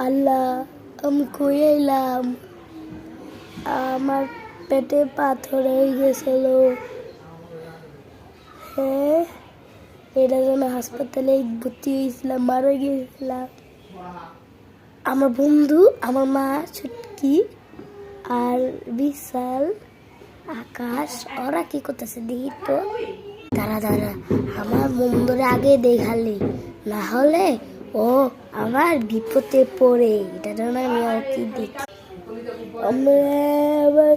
আল্লাহ, আমি কই এলাম? আমার পেটে পাথর হয়ে গেছিল। হ্যাঁ, এটা জন্য হাসপাতালে ভর্তি হয়েছিলাম, মারা গিয়েছিলাম। আমার বন্ধু, আমার মা, ছুটকি আর বিশাল, আকাশ, ওরা কি করতেছে দেখি তো। দাঁড়া দাঁড়া, আমার বন্ধুরে আগে দেখালি, না হলে ও আমার বিপদে পড়ে। এটা জন্য আমি আর কি দেখি। আমরা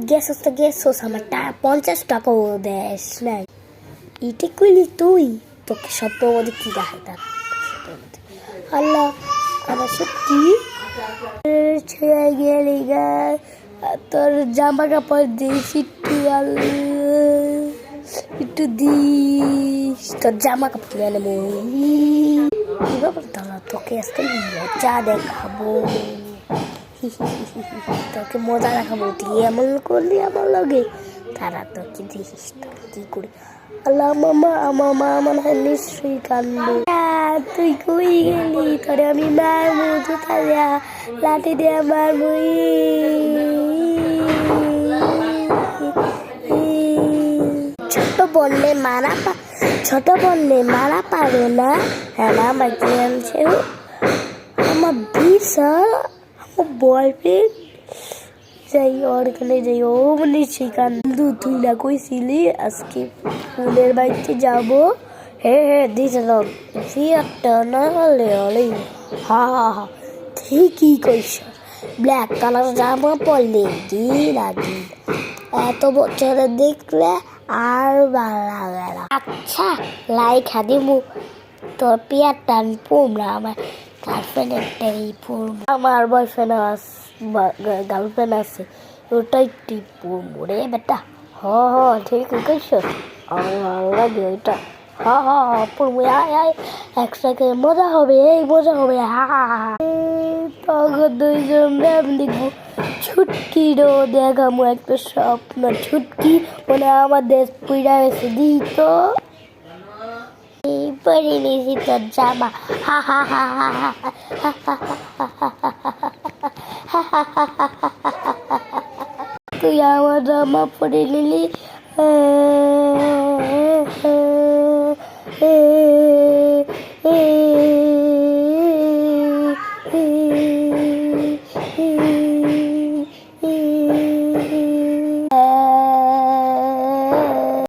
গেছস তো গেছস, আমার 50 টাকাও দেশ নাই। এটা করলি তুই, তোকে স্বপ্ন মধ্যে কি দেখায় তার? আল্লাহ, আমার সত্যি ছেড়ে গেলি গা, তোর জামা কাপড় দিয়েছি একটু দিস, তোর জামা কাপড় গেলে তোকে আজকে মজা দেখাবো। তোকে মজা দেখাবো, তুই এমন করলি আমার লগে, তারা তোকে দেখিস কি করি। আল্লাহ, আমার মা মনে হয় নিশ্চয়ই কান্দে। তুই কই গেলি? তোরে আমি মারবো, জুতা দেয়া লাঠি দেয়া মারবো। ছোট বললে মারা পারো না। হ্যাঁ, আমার কি আনছে আমার বিশাল, আমার বয়ফ্রেন্ড। যাই ওর এখানে যাই, ও মানে সেখানে তুই না কইছিলি আজকে ফুলের বাড়িতে যাবো। হ্যাঁ দিয়েছে একটা না হলে হলেই হা ঠিকই কইস। ব্ল্যাক কালার জামা পরলে কি লাগে, এত বছরে দেখলে আর ভালো লাগে না। আচ্ছা, লাইক হাদিমু, তোর পেয়ারটা আমি পড়লাম, আমার গার্লফ্রেন্ডেরটাই পড়ব। আমার বয়ফ্রেন্ড গার্লফ্রেন্ড আছে, ওটাই টিপ পড়বো রে বেটা। হ ঠিক আছে, আমার ভালো লাগে ওইটা। পড়বো, একসাথে মজা হবে, মজা হবে। তখন দুইজন ম্যাম দেখবো। ছুটকিরও দেখামো একটা স্বপ্ন, ছুটকি বলে আমার দেশ পুইরা গেছে দিত পরে নিয়েছি তোর জামা। তুই আমার জামা পরে নিলি,